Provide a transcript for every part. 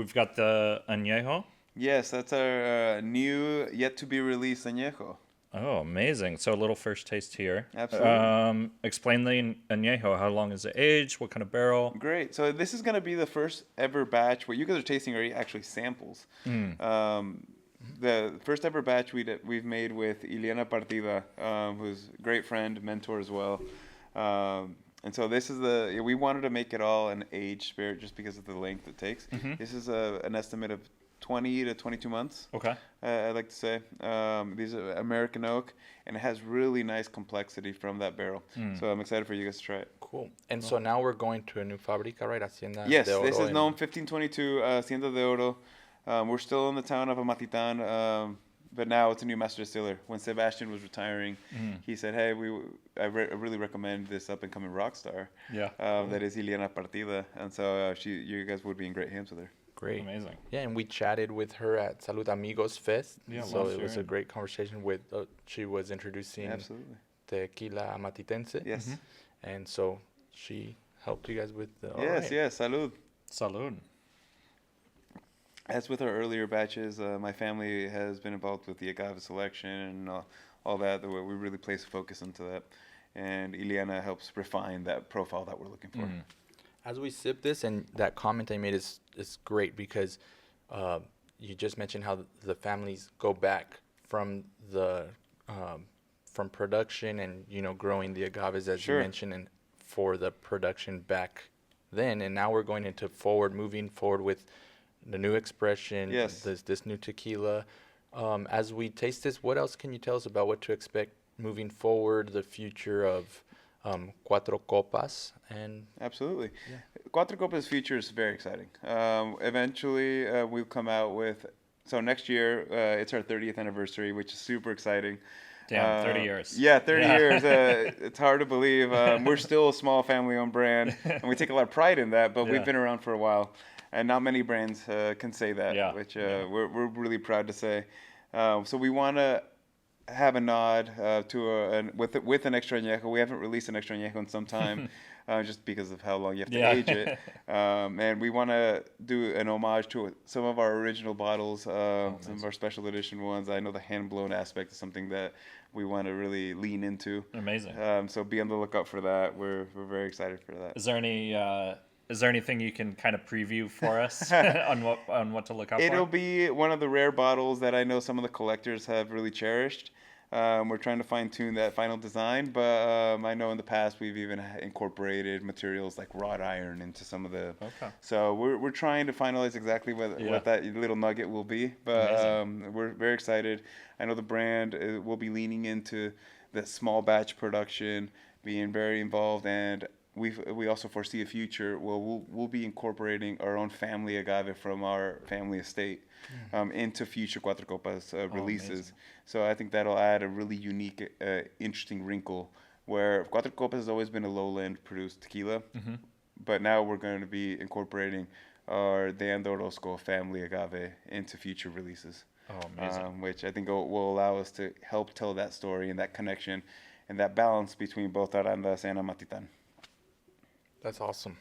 we've got the Añejo. Yes, that's our new, yet to be released Añejo. Oh, amazing. So a little first taste here. Absolutely. Explain the Añejo. How long is it aged? What kind of barrel? Great. So this is going to be the first ever batch. What you guys are tasting are actually samples. The first ever batch we've made with Iliana Partida, who's a great friend, mentor as well. And so this is we wanted to make it all an aged spirit just because of the length it takes. This is an estimate of 20 to 22 months. Okay. I'd like to say. These are American oak, and it has really nice complexity from that barrel. So I'm excited for you guys to try it. Cool. And so now we're going to a new fábrica, right? Hacienda Yes, de Oro this is known 1522 Hacienda de Oro. We're still in the town of Amatitan, but now it's a new master distiller. When Sebastian was retiring, he said, "Hey, I really recommend this up and coming rock star. That is Iliana Partida." And so you guys would be in great hands with her. Great. Amazing. Yeah, and we chatted with her at Salud Amigos Fest. Yeah, so it was a great conversation with, she was introducing Tequila Amatitense. Yes. And so she helped you guys with the... Yes, salud. Salud. As with our earlier batches, my family has been involved with the agave selection and all that. We really place focus into that. And Iliana helps refine that profile that we're looking for. As we sip this, and that comment I made is great because you just mentioned how the families go back from the from production and growing the agaves as you mentioned, and for the production back then, and now we're going into moving forward with the new expression. This new tequila. As we taste this, what else can you tell us about what to expect moving forward, the future of Cuatro Copas? And absolutely, Cuatro Copas' future is very exciting. Eventually, we'll come out with. So next year, it's our 30th anniversary, which is super exciting. Damn, 30 years. Yeah, 30 years. It's hard to believe. We're still a small family-owned brand, and we take a lot of pride in that. But we've been around for a while, and not many brands can say that, which we're really proud to say. So we want to have a nod with an extra añejo. We haven't released an extra añejo in some time, just because of how long you have to age it. And we want to do an homage to some of our original bottles, some of our special edition ones. I know the hand blown aspect is something that we want to really lean into. Amazing. So be on the lookout for that. We're very excited for that. Is there anything you can kind of preview for us on what to look out for? It'll be one of the rare bottles that I know some of the collectors have really cherished. We're trying to fine-tune that final design, but I know in the past we've even incorporated materials like wrought iron into some of the. Okay. So we're trying to finalize exactly what that little nugget will be, but we're very excited. I know the brand will be leaning into the small batch production, being very involved, and we also foresee a future where we'll be incorporating our own family agave from our family estate into future Cuatro Copas releases. Amazing. So I think that'll add a really unique, interesting wrinkle where Cuatro Copas has always been a lowland produced tequila, but now we're going to be incorporating our De Anda Orozco family agave into future releases. Oh, amazing. Which I think will allow us to help tell that story and that connection and that balance between both Arandas and Amatitan. That's awesome.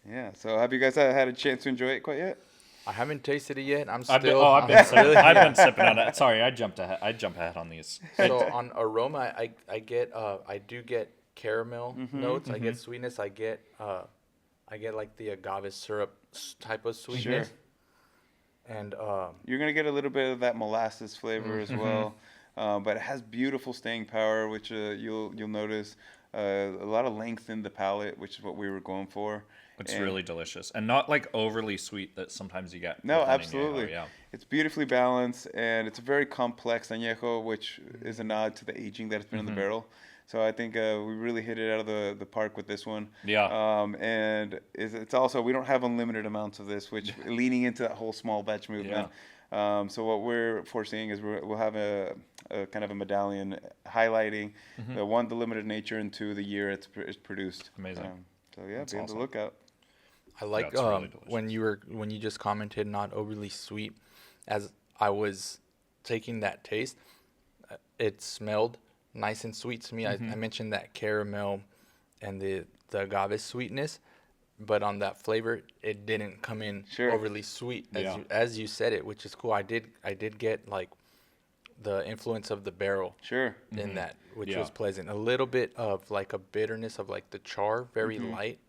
Yeah. So have you guys had a chance to enjoy it quite yet? I haven't tasted it yet. I've been sipping on it. Sorry, I jumped ahead on these. So on aroma, I do get caramel notes. I get sweetness. I get like the agave syrup type of sweetness. Sure. And you're gonna get a little bit of that molasses flavor as well, but it has beautiful staying power, which you'll notice. A lot of length in the palate, which is what we were going for. It's really delicious and not like overly sweet that sometimes you get. No, absolutely. Añejo, yeah. It's beautifully balanced, and it's a very complex añejo, which is a nod to the aging that has been in the barrel. So I think we really hit it out of the park with this one. Yeah. And it's also, we don't have unlimited amounts of this, which leaning into that whole small batch movement. Yeah. So what we're foreseeing is we'll have a kind of a medallion highlighting the one, the limited nature, and two, the year it's produced. Amazing. So yeah, be on the lookout. I like really when you just commented not overly sweet. As I was taking that taste, it smelled nice and sweet to me. I mentioned that caramel and the agave sweetness, but on that flavor, it didn't come in overly sweet as you said it, which is cool. I did get like the influence of the barrel in that, which was pleasant. A little bit of like a bitterness of like the char, very light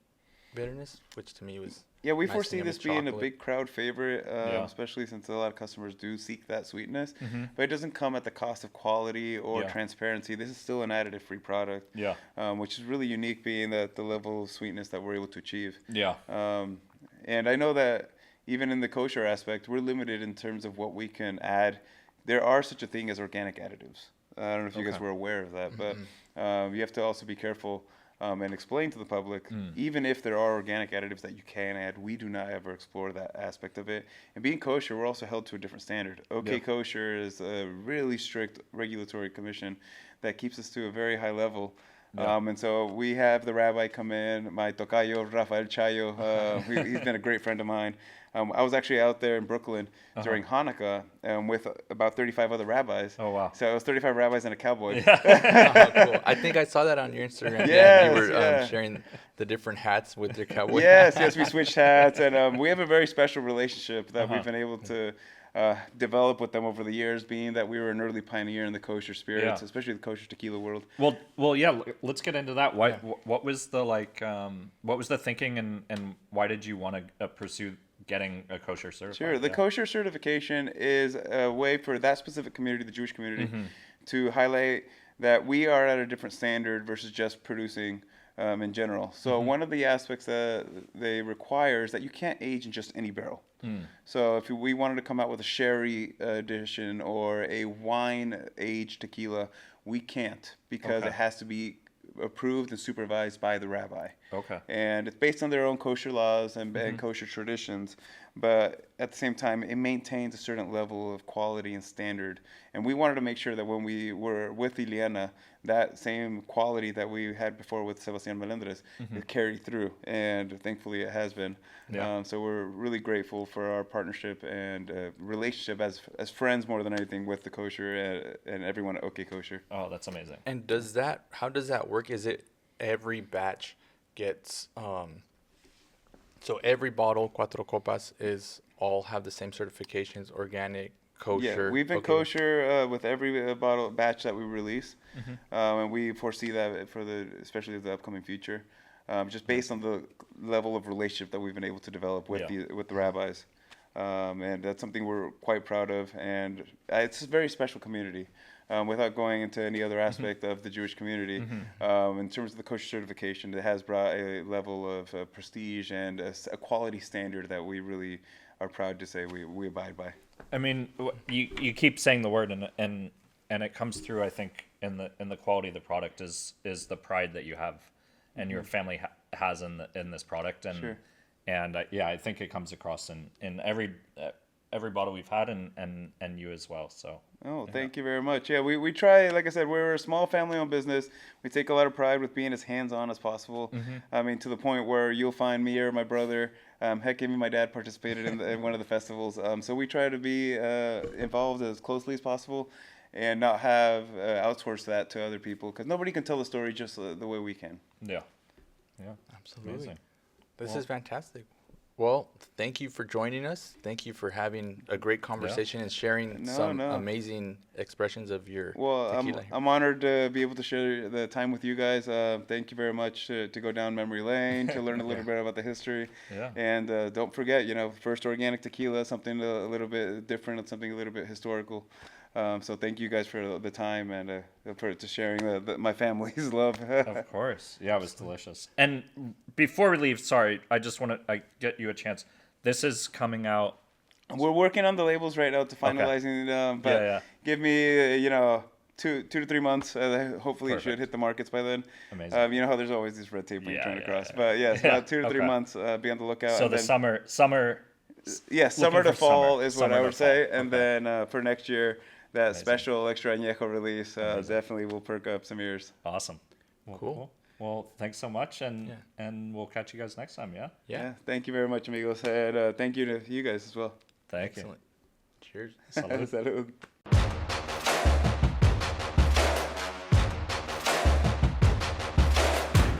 bitterness, which to me was we nice foresee and this being a big crowd favorite, especially since a lot of customers do seek that sweetness. But it doesn't come at the cost of quality or transparency. This is still an additive-free product, which is really unique, being that the level of sweetness that we're able to achieve. And I know that even in the kosher aspect, we're limited in terms of what we can add. There are such a thing as organic additives. I don't know if you guys were aware of that, but you have to also be careful and explain to the public, even if there are organic additives that you can add, we do not ever explore that aspect of it. And being kosher, we're also held to a different standard. Kosher is a really strict regulatory commission that keeps us to a very high level. And so we have the rabbi come in, my tocayo, Rafael Chayo. He's been a great friend of mine. I was actually out there in Brooklyn during Hanukkah with about 35 other rabbis. Oh, wow. So it was 35 rabbis and a cowboy. Cool. I think I saw that on your Instagram. You were sharing the different hats with your cowboy. Yes, we switched hats. And we have a very special relationship that we've been able to develop with them over the years, being that we were an early pioneer in the kosher spirits, especially the kosher tequila world. Well, yeah. Let's get into that. Why? What was the what was the thinking, and why did you want to pursue getting a kosher certified? Sure. The kosher certification is a way for that specific community, the Jewish community, to highlight that we are at a different standard versus just producing in general. So one of the aspects that they require is that you can't age in just any barrel. So if we wanted to come out with a sherry edition or a wine-aged tequila, we can't, because it has to be approved and supervised by the rabbi. And it's based on their own kosher laws and kosher traditions, but at the same time, it maintains a certain level of quality and standard. And we wanted to make sure that when we were with Iliana, that same quality that we had before with Sebastián Melendres it carried through, and thankfully it has been. So we're really grateful for our partnership and relationship as friends more than anything with the kosher and everyone at OK Kosher. Oh, that's amazing. And how does that work? Is it every batch gets so every bottle Cuatro Copas is all have the same certifications, organic, kosher? Yeah, we've been kosher with every batch that we release, and we foresee that especially the upcoming future, just based on the level of relationship that we've been able to develop with the rabbis, and that's something we're quite proud of. And it's a very special community. Without going into any other aspect of the Jewish community, in terms of the kosher certification, it has brought a level of prestige and a quality standard that we really are proud to say we abide by. I mean, you keep saying the word, and it comes through. I think in the quality of the product is the pride that you have, and your family has in this product, and I think it comes across in every bottle we've had, and you as well. So. Oh, thank you very much. Yeah, we try, like I said, we're a small family-owned business. We take a lot of pride with being as hands-on as possible. I mean, to the point where you'll find me or my brother, heck, even my dad participated in one of the festivals. So we try to be involved as closely as possible and not have outsourced that to other people, because nobody can tell the story just the way we can. Yeah, absolutely. Amazing. This is fantastic. Well, thank you for joining us. Thank you for having a great conversation and sharing some amazing expressions of your tequila. I'm honored to be able to share the time with you guys. Thank you very much to go down memory lane, to learn a little bit about the history. And don't forget, first organic tequila, something a little bit different, something a little bit historical. So thank you guys for the time and for sharing my family's love. Of course. Yeah, it was delicious. And before we leave, sorry, I just want to get you a chance. This is coming out. We're working on the labels right now to finalizing it. But give me, 2 to 3 months. Hopefully it should hit the markets by then. Amazing. You know how there's always this red tape when you're trying to cross. But about 2 to 3 months. Be on the lookout. So summer. Yeah, summer to fall is what I would say. And then for next year, that special extra Añejo release definitely will perk up some ears. Awesome. Well, cool. Well, thanks so much, and we'll catch you guys next time, Yeah, thank you very much, amigos. And thank you to you guys as well. Thank you. Cheers. Salud. Salud.